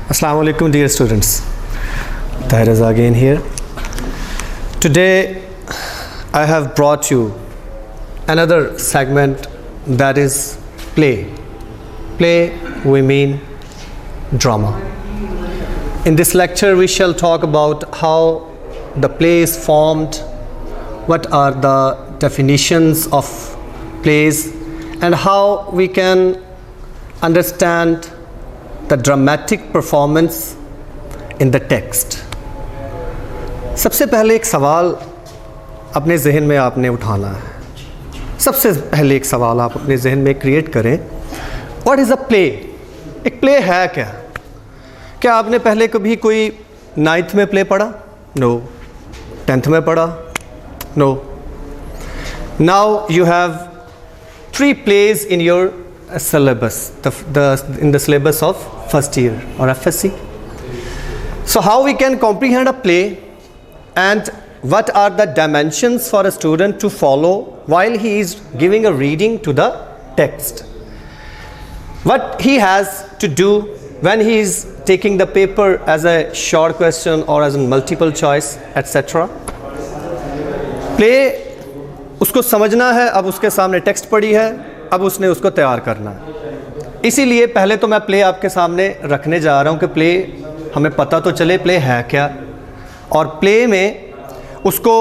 Assalamu alaikum dear students. Tahir is again here. Today I have brought you another segment, that is play. Play we mean drama. In this lecture we shall talk about how the play is formed, what are the definitions of plays, and how we can understand the dramatic performance in the text. सबसे पहले एक सवाल अपने जहन में आपने उठाना है. सबसे पहले एक सवाल आप अपने जहन में क्रिएट करें. What is a play? एक प्ले है क्या? क्या आपने पहले कभी कोई 9th में प्ले पढ़ा? नो. 10th में पढ़ा? No. Now you have 3 plays in your syllabus, in the syllabus of first year or FSC. So how we can comprehend a play, and what are the dimensions for a student to follow while he is giving a reading to the text? What he has to do when he is taking the paper as a short question or as a multiple choice, etc. Play उसको समझना है. अब उसके सामने text पड़ी है, अब उसने उसको तैयार करना है. इसीलिए पहले तो मैं प्ले आपके सामने रखने जा रहा हूँ कि प्ले हमें पता तो चले प्ले है क्या, और प्ले में उसको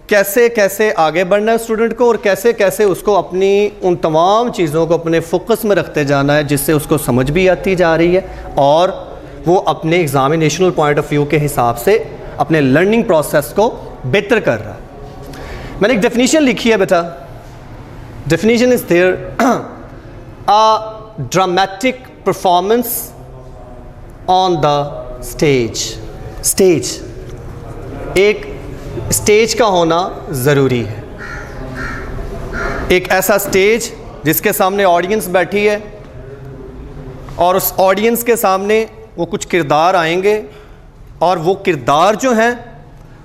कैसे कैसे आगे बढ़ना है स्टूडेंट को, और कैसे कैसे उसको अपनी उन तमाम चीज़ों को अपने फोकस में रखते जाना है जिससे उसको समझ भी आती जा रही है और वो अपने एग्ज़ामिनेशनल पॉइंट ऑफ व्यू के हिसाब से अपने लर्निंग प्रोसेस को बेहतर कर रहा है. मैंने एक डेफिनेशन लिखी है बेटा. Definition is there. A dramatic performance on the stage. Stage. एक स्टेज का होना ज़रूरी है. एक ऐसा स्टेज जिसके सामने ऑडियंस बैठी है और उस ऑडियंस के सामने वो कुछ किरदार आएंगे और वो किरदार जो हैं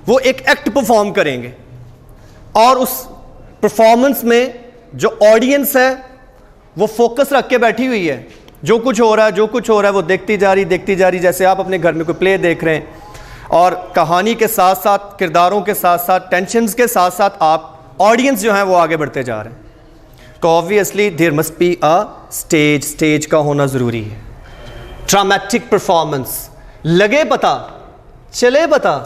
वो एक एक्ट परफॉर्म करेंगे, और उस परफॉर्मेंस में जो ऑडियंस है वो फोकस रख के बैठी हुई है. जो कुछ हो रहा है वो देखती जा रही. जैसे आप अपने घर में कोई प्ले देख रहे हैं और कहानी के साथ साथ, किरदारों के साथ साथ, टेंशन्स के साथ साथ आप ऑडियंस जो हैं वो आगे बढ़ते जा रहे हैं. तो obviously there must be a stage. Stage का होना ज़रूरी है. Dramatic performance. लगे पता, चले पता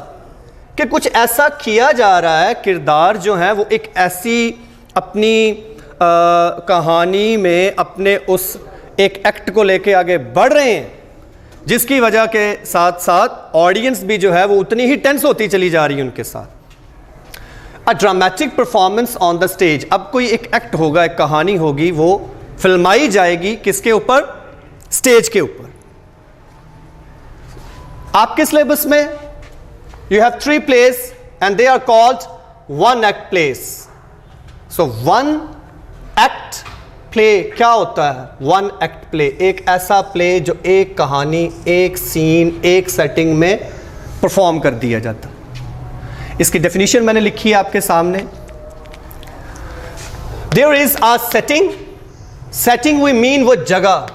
कि कुछ ऐसा किया जा रहा है. किरदार जो हैं वो एक ऐसी अपनी कहानी में अपने उस एक एक्ट को लेके आगे बढ़ रहे हैं जिसकी वजह के साथ साथ ऑडियंस भी जो है वो उतनी ही टेंस होती चली जा रही है उनके साथ. A dramatic performance on the stage. अब कोई एक एक्ट होगा, एक कहानी होगी, वो फिल्माई जाएगी किसके ऊपर? स्टेज के ऊपर. आपके सिलेबस में you have 3 plays and they are called one act plays. So one act play क्या होता है? वन एक्ट प्ले एक ऐसा प्ले जो एक कहानी, एक सीन, एक सेटिंग में परफॉर्म कर दिया जाता. इसकी डेफिनेशन मैंने लिखी है आपके सामने. There is a setting. Setting we mean वो जगह,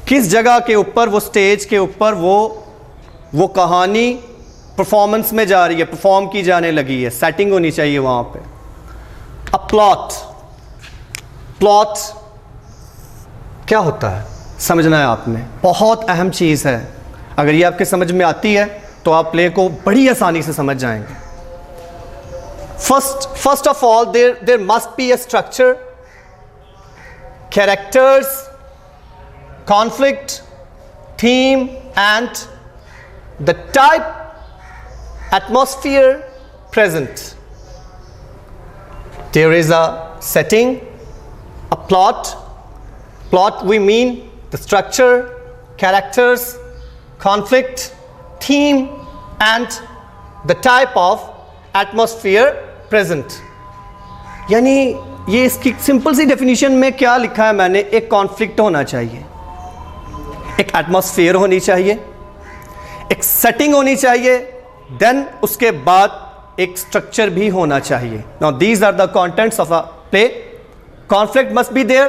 किस जगह के ऊपर, वो स्टेज के ऊपर वो कहानी परफॉर्मेंस में जा रही है, परफॉर्म की जाने लगी है. सेटिंग होनी चाहिए वहां पे. A plot. प्लॉट क्या होता है समझना है आपने. बहुत अहम चीज़ है. अगर ये आपके समझ में आती है तो आप प्ले को बड़ी आसानी से समझ जाएंगे. First of all there must be a structure, characters, conflict, theme and the type, atmosphere present. There is a setting, a plot. Plot we mean the structure, characters, conflict, theme and the type of atmosphere present. यानी ये इसकी simple सी definition में क्या लिखा है मैंने? एक conflict होना चाहिए, एक एटमॉस्फेयर होनी चाहिए, एक सेटिंग होनी चाहिए, देन उसके बाद एक स्ट्रक्चर भी होना चाहिए. Now these are the contents of a play. Conflict must be there,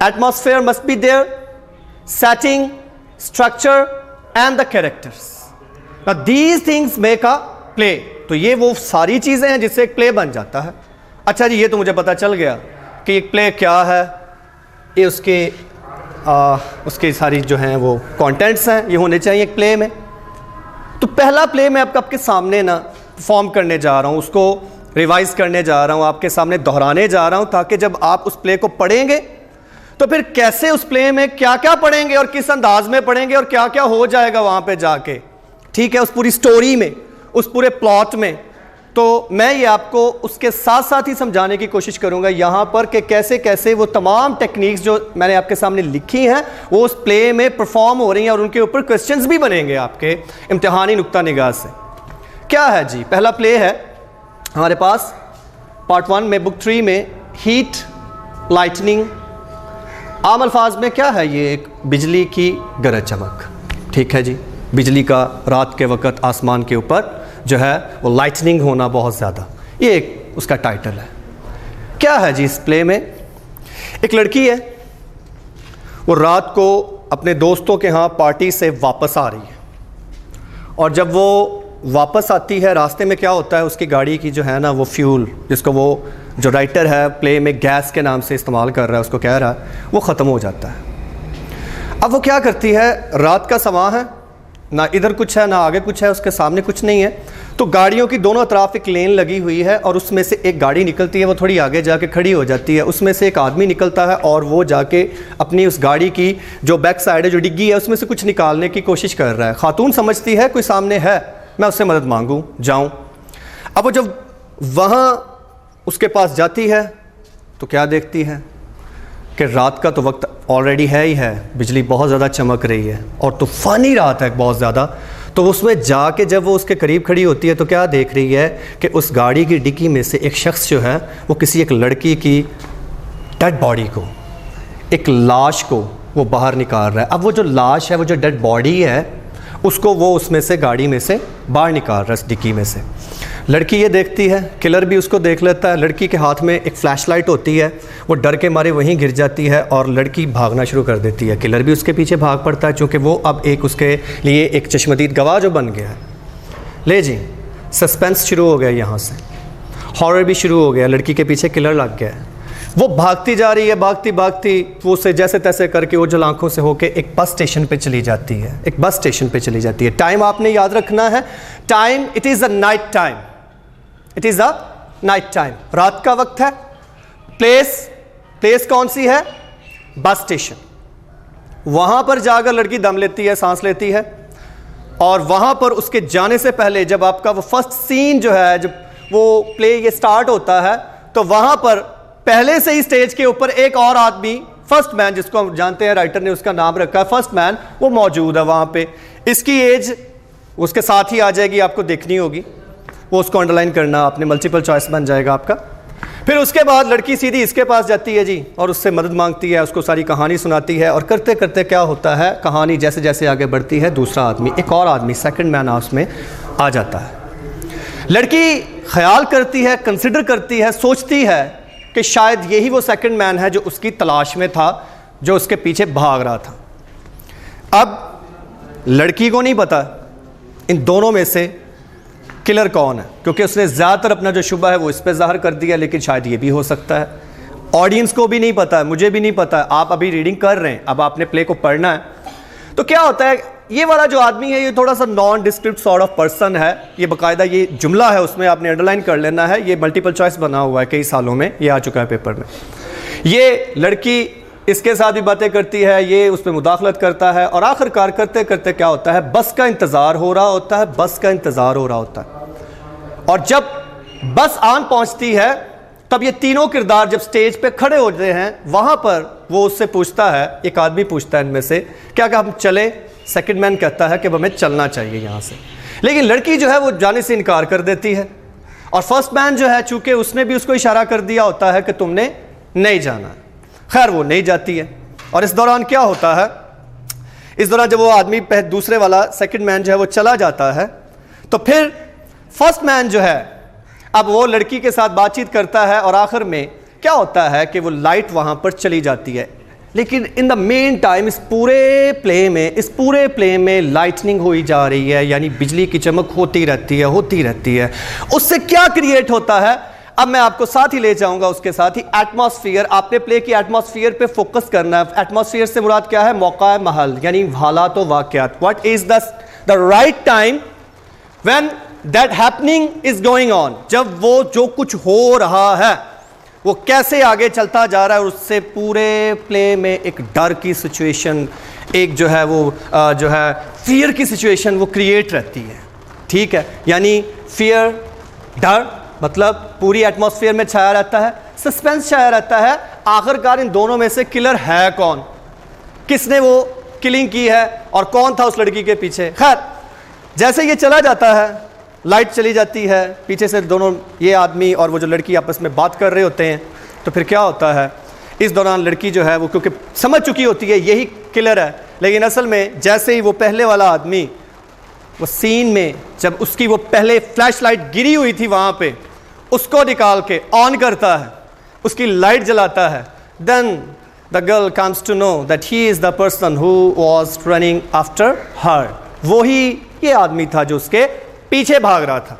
atmosphere must be there, setting, structure and the characters. Now these things make a play. तो ये वो सारी चीज़ें हैं जिससे एक प्ले बन जाता है. अच्छा जी, ये तो मुझे पता चल गया कि एक प्ले क्या है. ये उसके सारी जो हैं वो कंटेंट्स हैं, ये होने चाहिए एक प्ले में. तो पहला प्ले मैं आपके सामने ना फॉर्म करने जा रहा हूँ, उसको रिवाइज करने जा रहा हूँ, आपके सामने दोहराने जा रहा हूँ, ताकि जब आप उस प्ले को पढ़ेंगे तो फिर कैसे उस प्ले में क्या क्या पढ़ेंगे और किस अंदाज में पढ़ेंगे और क्या क्या हो जाएगा वहाँ पे जाके, ठीक है, उस पूरी स्टोरी में, उस पूरे प्लॉट में. तो मैं ये आपको उसके साथ साथ ही समझाने की कोशिश करूँगा यहाँ पर कि कैसे कैसे वो तमाम टेक्निक्स जो मैंने आपके सामने लिखी हैं वो उस प्ले में परफॉर्म हो रही हैं और उनके ऊपर क्वेश्चंस भी बनेंगे आपके इम्तिहानी नुक्ता निगाह से. क्या है जी, पहला प्ले है हमारे पास पार्ट 1 में, बुक 3 में, हीट, लाइटनिंग. आम अल्फाज में क्या है, ये एक बिजली की गरज चमक, ठीक है जी. बिजली का रात के वक़्त आसमान के ऊपर जो है वो लाइटनिंग होना बहुत ज़्यादा, ये एक उसका टाइटल है. क्या है जी इस प्ले में, एक लड़की है, वो रात को अपने दोस्तों के यहाँ पार्टी से वापस आ रही है और जब वो वापस आती है रास्ते में क्या होता है, उसकी गाड़ी की जो है ना वो फ्यूल, जिसको वो जो राइटर है प्ले में गैस के नाम से इस्तेमाल कर रहा है, उसको कह रहा है, वो ख़त्म हो जाता है. अब वो क्या करती है, रात का समा है, ना इधर कुछ है ना आगे कुछ है, उसके सामने कुछ नहीं है. तो गाड़ियों की दोनों तरफ एक लेन लगी हुई है और उसमें से एक गाड़ी निकलती है, वो थोड़ी आगे जाके खड़ी हो जाती है. उसमें से एक आदमी निकलता है और वो जाके अपनी उस गाड़ी की जो बैक साइड है, जो डिग्गी है, उसमें से कुछ निकालने की कोशिश कर रहा है. खातून समझती है कोई सामने है, मैं उससे मदद मांगूं, जाऊं. अब वो जब वहाँ उसके पास जाती है तो क्या देखती है कि रात का तो वक्त ऑलरेडी है ही है, बिजली बहुत ज़्यादा चमक रही है और तूफ़ानी रात है बहुत ज़्यादा. तो उसमें जाके जब वो उसके करीब खड़ी होती है तो क्या देख रही है कि उस गाड़ी की डिक्की में से एक शख्स जो है वो किसी एक लड़की की डेड बॉडी को, एक लाश को वो बाहर निकाल रहा है. अब वो जो लाश है, वो जो डेड बॉडी है, उसको वो उसमें से गाड़ी में से बाहर निकाल रहा है डिक्की में से. लड़की ये देखती है, किलर भी उसको देख लेता है. लड़की के हाथ में एक फ़्लैशलाइट होती है, वो डर के मारे वहीं गिर जाती है और लड़की भागना शुरू कर देती है. किलर भी उसके पीछे भाग पड़ता है, चूँकि वो अब एक उसके लिए एक चश्मदीद गवाह जो बन गया है. ले जी, सस्पेंस शुरू हो गया, यहाँ से हॉरर भी शुरू हो गया. लड़की के पीछे किलर लग गया है, वो भागती जा रही है, भागती भागती वो उसे जैसे तैसे करके ओझल आंखों से होके एक बस स्टेशन पे चली जाती है. एक बस स्टेशन पे चली जाती है. टाइम आपने याद रखना है, time it is a night time, it is a night time, रात का वक्त है. प्लेस कौन सी है, बस स्टेशन. वहाँ पर जाकर लड़की दम लेती है, सांस लेती है और वहाँ पर उसके जाने से पहले जब आपका वो फर्स्ट सीन जो है, जब वो प्ले ये स्टार्ट होता है, तो वहाँ पर पहले से ही स्टेज के ऊपर एक और आदमी, फर्स्ट मैन, जिसको हम जानते हैं, राइटर ने उसका नाम रखा है फर्स्ट मैन, वो मौजूद है वहाँ पे. इसकी एज उसके साथ ही आ जाएगी, आपको देखनी होगी, वो उसको अंडरलाइन करना, आपने मल्टीपल चॉइस बन जाएगा आपका. फिर उसके बाद लड़की सीधी इसके पास जाती है जी और उससे मदद मांगती है, उसको सारी कहानी सुनाती है और करते करते क्या होता है, कहानी जैसे जैसे आगे बढ़ती है, दूसरा आदमी, एक और आदमी, सेकंड मैन उसमें आ जाता है. लड़की ख्याल करती है, कंसिडर करती है, सोचती है कि शायद यही वो सेकंड मैन है जो उसकी तलाश में था, जो उसके पीछे भाग रहा था. अब लड़की को नहीं पता इन दोनों में से किलर कौन है, क्योंकि उसने ज़्यादातर अपना जो शुबा है वो इस पे ज़ाहिर कर दिया, लेकिन शायद ये भी हो सकता है. ऑडियंस को भी नहीं पता है, मुझे भी नहीं पता है. आप अभी रीडिंग कर रहे हैं, अब आपने प्ले को पढ़ना है. तो क्या होता है, ये वाला जो आदमी है ये थोड़ा सा non describe sort of person है. ये बाकायदा ये जुमला है, उसमें आपने अंडरलाइन कर लेना है. ये मल्टीपल चॉइस बना हुआ है, कई सालों में ये आ चुका है पेपर में. ये लड़की इसके साथ भी बातें करती है, ये उस पर मुदाखलत करता है और आखिरकार करते करते क्या होता है, बस का इंतज़ार हो रहा होता है, बस का इंतज़ार हो रहा होता है. और जब बस आन पहुंचती है तब ये तीनों किरदार जब स्टेज पे खड़े होते हैं, वहां पर वो उससे पूछता है, एक आदमी पूछता है इनमें से, क्या हम चले? सेकंड मैन कहता है कि हमें चलना चाहिए यहाँ से, लेकिन लड़की जो है वो जाने से इनकार कर देती है. और फर्स्ट मैन जो है, चूंकि उसने भी उसको इशारा कर दिया होता है कि तुमने नहीं जाना, खैर वो नहीं जाती है. और इस दौरान क्या होता है, इस दौरान जब वो आदमी दूसरे वाला सेकंड मैन जो है वो चला जाता है, तो फिर फर्स्ट मैन जो है अब वो लड़की के साथ बातचीत करता है और आखिर में क्या होता है कि वो लाइट वहाँ पर चली जाती है. लेकिन इन द मेन टाइम इस पूरे प्ले में लाइटनिंग हुई जा रही है, यानी बिजली की चमक होती रहती है। उससे क्या क्रिएट होता है, अब मैं आपको साथ ही ले जाऊंगा, उसके साथ ही एटमॉस्फेयर। आपने प्ले की एटमॉस्फेयर पे फोकस करना है। एटमॉस्फेयर से मुराद क्या है, मौका महल, यानी हालात व वाक़यात। What is the right time when that happening is going on, जब वो जो कुछ हो रहा है वो कैसे आगे चलता जा रहा है, और उससे पूरे प्ले में एक डर की सिचुएशन, एक जो है वो जो है फियर की सिचुएशन वो क्रिएट रहती है। ठीक है, यानी फियर, डर, मतलब पूरी एटमॉस्फेयर में छाया रहता है, सस्पेंस छाया रहता है। आखिरकार इन दोनों में से किलर है कौन, किसने वो किलिंग की है, और कौन था उस लड़की के पीछे। खैर, जैसे ये चला जाता है, लाइट चली जाती है, पीछे से दोनों ये आदमी और वो जो लड़की आपस में बात कर रहे होते हैं, तो फिर क्या होता है, इस दौरान लड़की जो है वो क्योंकि समझ चुकी होती है यही किलर है, लेकिन असल में जैसे ही वो पहले वाला आदमी वो सीन में, जब उसकी वो पहले फ्लैश लाइट गिरी हुई थी वहाँ पे, उसको निकाल के ऑन करता है, उसकी लाइट जलाता है, then the girl comes to know that he is the person who was running after her. वही ये आदमी था जो उसके पीछे भाग रहा था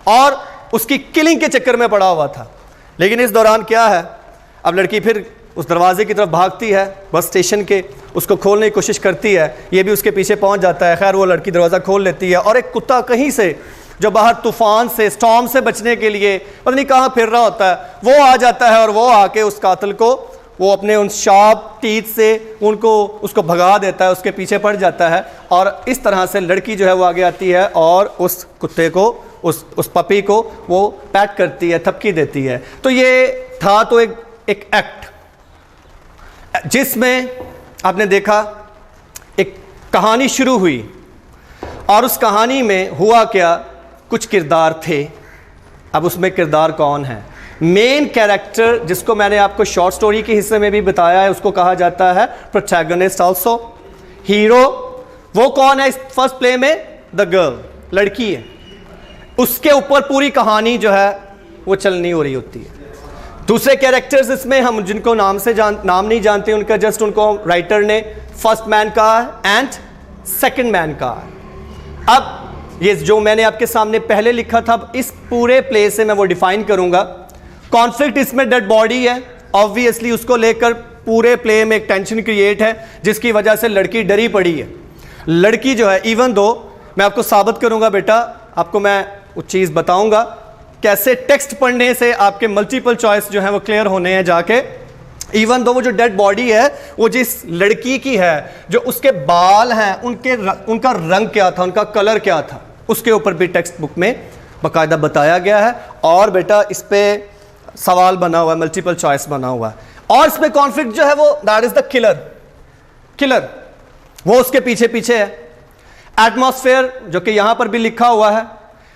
और उसकी किलिंग के चक्कर में पड़ा हुआ था। लेकिन इस दौरान क्या है, अब लड़की फिर उस दरवाजे की तरफ भागती है बस स्टेशन के, उसको खोलने की कोशिश करती है, ये भी उसके पीछे पहुंच जाता है। खैर, वो लड़की दरवाज़ा खोल लेती है और एक कुत्ता कहीं से जो बाहर तूफान से, स्टॉर्म से बचने के लिए पता नहीं कहाँ फिर रहा होता है, वो आ जाता है और वो आके उस कातिल को वो अपने उन शार्प टीथ से उसको भगा देता है, उसके पीछे पड़ जाता है। और इस तरह से लड़की जो है वो आगे आती है और उस कुत्ते को, उस पपी को वो पैट करती है, थपकी देती है। तो ये था तो एक एक्ट जिसमें आपने देखा एक कहानी शुरू हुई और उस कहानी में हुआ क्या, कुछ किरदार थे। अब उसमें किरदार कौन है, मेन कैरेक्टर, जिसको मैंने आपको शॉर्ट स्टोरी के हिस्से में भी बताया है, उसको कहा जाता है प्रोटैगनिस्ट ऑल्सो, हीरो। वो कौन है इस फर्स्ट प्ले में, द गर्ल, लड़की है। उसके ऊपर पूरी कहानी जो है वो चलनी हो रही होती है। दूसरे कैरेक्टर्स इसमें हम जिनको नाम नहीं जानते, उनका जस्ट उनको राइटर ने फर्स्ट मैन कहा है एंड सेकंड मैन कहा है। अब ये जो मैंने आपके सामने पहले लिखा था, इस पूरे प्ले से मैं वो डिफाइन करूंगा। कॉन्फ्लिक्ट इसमें डेड बॉडी है, ऑब्वियसली उसको लेकर पूरे प्ले में एक टेंशन क्रिएट है, जिसकी वजह से लड़की डरी पड़ी है। लड़की जो है, इवन दो मैं आपको साबित करूंगा बेटा, आपको मैं वो चीज़ बताऊंगा कैसे टेक्स्ट पढ़ने से आपके मल्टीपल चॉइस जो है वो क्लियर होने हैं जाके। इवन दो वो जो डेड बॉडी है वो जिस लड़की की है, जो उसके बाल हैं उनका रंग क्या था, उनका कलर क्या था, उसके ऊपर भी टेक्स्ट बुक में बाकायदा बताया गया है। और बेटा इस पे सवाल बना हुआ है, मल्टीपल चॉइस बना हुआ है। और इसमें कॉन्फ्लिक्ट जो है वो दैट इज द किलर, वो उसके पीछे पीछे है। एटमॉस्फेयर जो कि यहां पर भी लिखा हुआ है,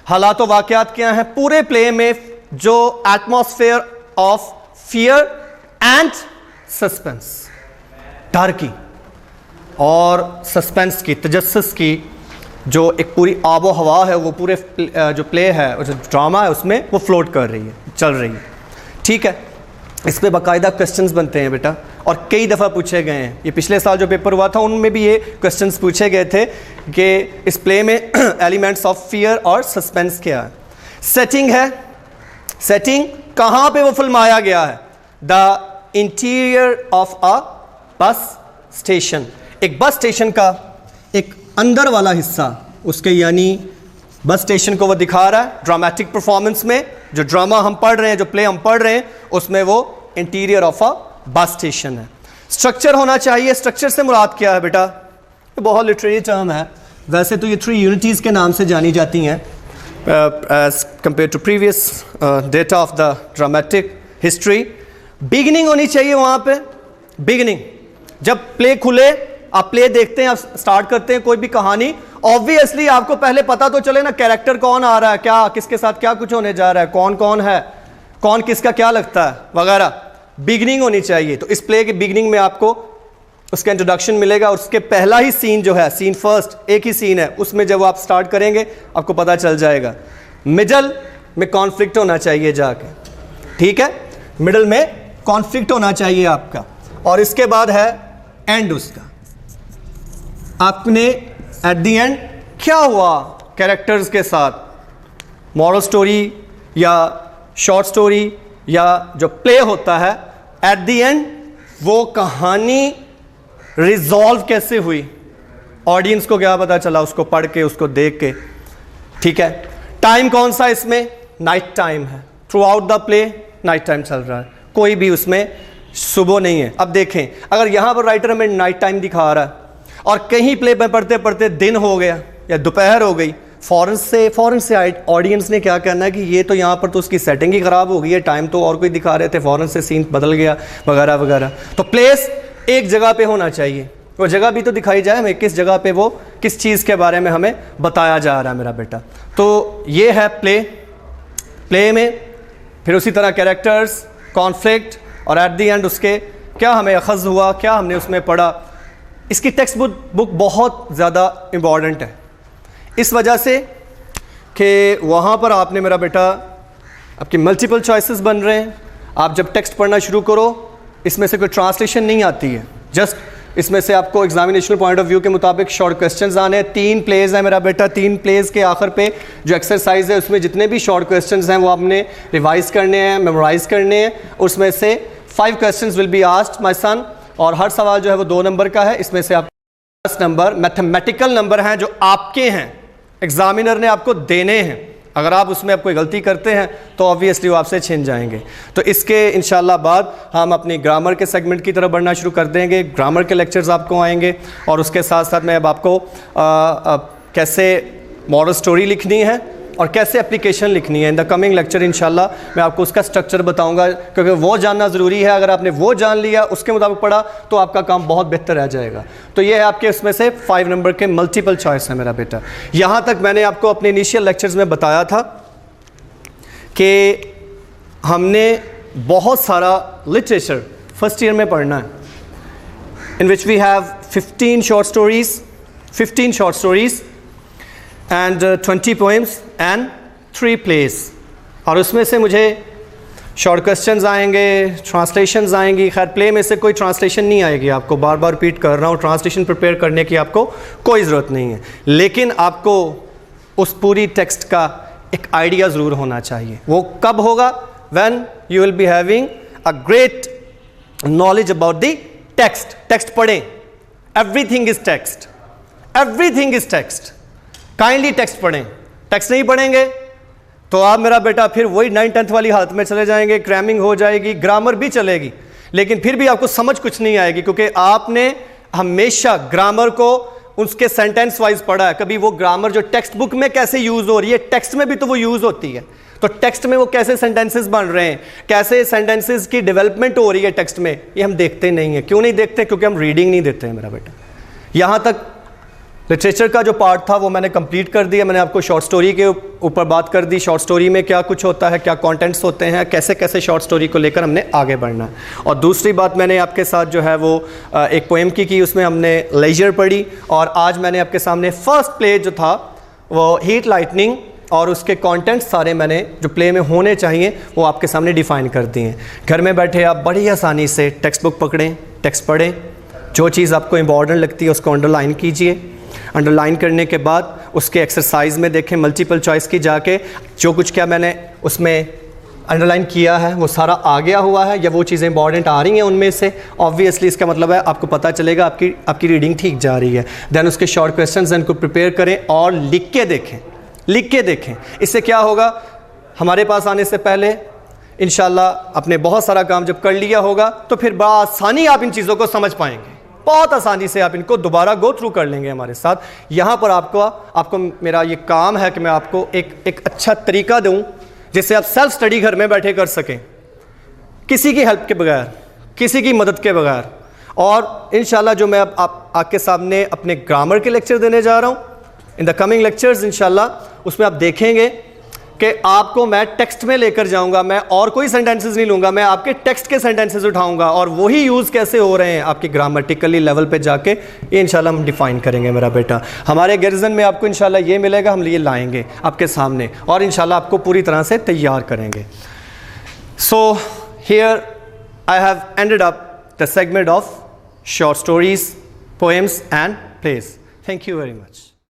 हालात व वाकयात क्या है पूरे प्ले में, जो atmosphere of fear and suspense, डर की और सस्पेंस की, तजस्सुस की जो एक पूरी आबो हवा है, वो पूरे जो प्ले है, जो ड्रामा है उसमें वो फ्लोट कर रही है, चल रही है। ठीक है, इस पे बाकायदा क्वेश्चंस बनते हैं बेटा, और कई दफ़ा पूछे गए हैं। ये पिछले साल जो पेपर हुआ था उनमें भी ये क्वेश्चंस पूछे गए थे कि इस प्ले में एलिमेंट्स ऑफ फियर और सस्पेंस क्या है। सेटिंग है, सेटिंग कहाँ पे वो फिल्माया गया है, the interior of a bus station. एक बस स्टेशन का एक अंदर वाला हिस्सा उसके, यानी बस स्टेशन को वो दिखा रहा है ड्रामेटिक परफॉर्मेंस में। जो ड्रामा हम पढ़ रहे हैं, जो प्ले हम पढ़ रहे हैं, उसमें वो interior of a bus station है। स्ट्रक्चर होना चाहिए, स्ट्रक्चर से मुराद क्या है बेटा, ये बहुत लिटरेरी टर्म है। वैसे तो ये 3 यूनिटीज़ के नाम से जानी जाती हैं as compare to previous data of the dramatic history. Beginning होनी चाहिए वहाँ पे, बिगिनिंग। जब प्ले खुले, आप प्ले देखते हैं, आप स्टार्ट करते हैं कोई भी कहानी, ऑब्वियसली आपको पहले पता तो चले ना कैरेक्टर कौन आ रहा है, क्या किसके साथ क्या कुछ होने जा रहा है, कौन कौन है, कौन किसका क्या लगता है वगैरह। बिगिनिंग होनी चाहिए। तो इस प्ले के बिगिनिंग में आपको उसका इंट्रोडक्शन मिलेगा, और उसके पहला ही सीन जो है, सीन फर्स्ट, एक ही सीन है, उसमें जब आप स्टार्ट करेंगे आपको पता चल जाएगा। मिडल में कॉन्फ्लिक्ट होना चाहिए जाके, ठीक है, मिडल में कॉन्फ्लिक्ट होना चाहिए आपका। और इसके बाद है एंड उसका। आपने एट द एंड क्या हुआ कैरेक्टर्स के साथ, मॉरल स्टोरी या शॉर्ट स्टोरी या जो प्ले होता है, एट द एंड वो कहानी रिजॉल्व कैसे हुई, ऑडियंस को क्या पता चला उसको पढ़ के, उसको देख के। ठीक है, टाइम कौन सा इसमें, नाइट टाइम है, through out the play night time चल रहा है, कोई भी उसमें सुबह नहीं है। अब देखें, अगर यहां पर राइटर हमें नाइट टाइम दिखा रहा है और कहीं प्ले में पढ़ते पढ़ते दिन हो गया या दोपहर हो गई, फौरन से ऑडियंस ने क्या कहना है कि ये तो यहाँ पर तो उसकी सेटिंग ही ख़राब हो गई है, टाइम तो और कोई दिखा रहे थे, फौरन से सीन बदल गया वगैरह वगैरह। तो प्लेस एक जगह पे होना चाहिए, वो जगह भी तो दिखाई जाए हमें, किस जगह पे वो किस चीज़ के बारे में हमें बताया जा रहा है मेरा बेटा। तो ये है प्ले में फिर उसी तरह कैरेक्टर्स, कॉन्फ्लिक्ट और एट द एंड उसके क्या हमें अखज़ हुआ, क्या हमने उसमें पढ़ा। इसकी टेक्स्ट बुक बहुत ज़्यादा इम्पॉर्टेंट है इस वजह से कि वहाँ पर आपने मेरा बेटा आपकी मल्टीपल चॉइसेस बन रहे हैं। आप जब टेक्स्ट पढ़ना शुरू करो, इसमें से कोई ट्रांसलेशन नहीं आती है, जस्ट इसमें से आपको एग्जामिनेशनल पॉइंट ऑफ व्यू के मुताबिक शॉर्ट क्वेश्चंस आने हैं। 3 प्लेज हैं मेरा बेटा, 3 प्लेज के आखिर पे जो एक्सरसाइज है उसमें जितने भी शॉर्ट क्वेश्चंस हैं वो आपने रिवाइज करने हैं, मेमोराइज करने हैं। उसमें से 5 questions will be asked my son, और हर सवाल जो है वो 2 नंबर का है। इसमें से आप 10 नंबर मैथमेटिकल नंबर हैं जो आपके हैं, एग्जामिनर ने आपको देने हैं। अगर आप उसमें आप कोई गलती करते हैं तो ऑब्वियसली वो आपसे छिन जाएंगे। तो इसके इंशाल्लाह बाद हम अपनी ग्रामर के सेगमेंट की तरफ बढ़ना शुरू कर देंगे। ग्रामर के लेक्चर्स आपको आएंगे और उसके साथ साथ मैं अब आपको कैसे मॉरल स्टोरी लिखनी है और कैसे एप्लीकेशन लिखनी है इन द कमिंग लेक्चर इंशाल्लाह मैं आपको उसका स्ट्रक्चर बताऊंगा, क्योंकि वो जानना ज़रूरी है। अगर आपने वो जान लिया, उसके मुताबिक पढ़ा, तो आपका काम बहुत बेहतर रह जाएगा। तो ये है आपके इसमें से 5 नंबर के मल्टीपल चॉइस है मेरा बेटा। यहाँ तक मैंने आपको अपने इनिशियल लेक्चर्स में बताया था कि हमने बहुत सारा लिटरेचर फर्स्ट ईयर में पढ़ना है, in which we have 15 short stories and 20 poems and 3 plays। और उसमें से मुझे शॉर्ट क्वेश्चंस आएंगे, ट्रांसलेशंस आएंगी। खैर प्ले में से कोई ट्रांसलेशन नहीं आएगी, आपको बार बार रिपीट कर रहा हूँ, ट्रांसलेशन प्रिपेयर करने की आपको कोई ज़रूरत नहीं है, लेकिन आपको उस पूरी टेक्स्ट का एक आइडिया ज़रूर होना चाहिए। वो कब होगा? When you will be having a great knowledge about the text. Text पढ़ें, everything is text, everything is text. Kindly text पढ़ें। टेक्स्ट नहीं पढ़ेंगे तो आप मेरा बेटा फिर वही 9th-10th वाली हालत में चले जाएंगे, क्रैमिंग हो जाएगी, ग्रामर भी चलेगी, लेकिन फिर भी आपको समझ कुछ नहीं आएगी, क्योंकि आपने हमेशा ग्रामर को उसके सेंटेंस वाइज पढ़ा है। कभी वो ग्रामर जो टेक्स्ट बुक में कैसे यूज हो रही है, टेक्स्ट में भी तो वो यूज होती है। तो टेक्स्ट में वो कैसे सेंटेंसेस बन रहे हैं, कैसे सेंटेंसेस की डेवलपमेंट हो रही है टेक्स्ट में, ये हम देखते नहीं है। क्यों नहीं देखते? क्योंकि हम रीडिंग नहीं देते हैं मेरा बेटा। यहाँ तक लिटरेचर का जो पार्ट था वो मैंने कंप्लीट कर दिया। मैंने आपको शॉर्ट स्टोरी के ऊपर बात कर दी, शॉर्ट स्टोरी में क्या कुछ होता है, क्या कंटेंट्स होते हैं, कैसे कैसे शॉर्ट स्टोरी को लेकर हमने आगे बढ़ना है। और दूसरी बात मैंने आपके साथ जो है वो एक पोएम की उसमें हमने लेजर पढ़ी, और आज मैंने आपके सामने फर्स्ट प्ले जो था वो हीट लाइटनिंग और उसके कंटेंट्स सारे मैंने जो प्ले में होने चाहिए वो आपके सामने डिफ़ाइन कर दिए हैं। घर में बैठे आप बड़ी आसानी से टेक्स्ट बुक पकड़ें, टेक्स्ट पढ़ें, जो चीज़ आपको इम्पॉर्टेंट लगती है उसको अंडरलाइन कीजिए। अंडरलाइन करने के बाद उसके एक्सरसाइज में देखें, मल्टीपल चॉइस की जाके जो कुछ क्या मैंने उसमें अंडरलाइन किया है वो सारा आ गया हुआ है, या वो चीज़ें इंपॉर्टेंट आ रही हैं उनमें से, ऑब्वियसली इसका मतलब है आपको पता चलेगा आपकी रीडिंग ठीक जा रही है। देन उसके शॉर्ट क्वेश्चंस इनको प्रिपेयर करें और लिख के देखें। इससे क्या होगा, हमारे पास आने से पहले इंशाल्लाह आपने बहुत सारा काम जब कर लिया होगा तो फिर बआसानी आप इन चीज़ों को समझ पाएंगे, बहुत आसानी से आप इनको दोबारा गो थ्रू कर लेंगे हमारे साथ। यहाँ पर आपको मेरा ये काम है कि मैं आपको एक अच्छा तरीका दूँ जिससे आप सेल्फ स्टडी घर में बैठे कर सकें, किसी की हेल्प के बगैर, किसी की मदद के बगैर। और इंशाल्लाह जो मैं अब आपके सामने अपने ग्रामर के लेक्चर देने जा रहा हूँ इन द कमिंग लेक्चर्स इंशाल्लाह, उसमें आप देखेंगे कि आपको मैं टेक्स्ट में लेकर जाऊंगा। मैं और कोई सेंटेंसेस नहीं लूँगा, मैं आपके टेक्स्ट के सेंटेंसेस उठाऊंगा और वही यूज़ कैसे हो रहे हैं आपकी ग्रामेटिकली लेवल पे जाके, ये इंशाल्लाह हम डिफ़ाइन करेंगे मेरा बेटा। हमारे गर्जन में आपको इंशाल्लाह ये मिलेगा, हम ये लाएंगे आपके सामने और इंशाल्लाह आपको पूरी तरह से तैयार करेंगे। So here I have ended up the segment of short stories, poems and plays. Thank you very much.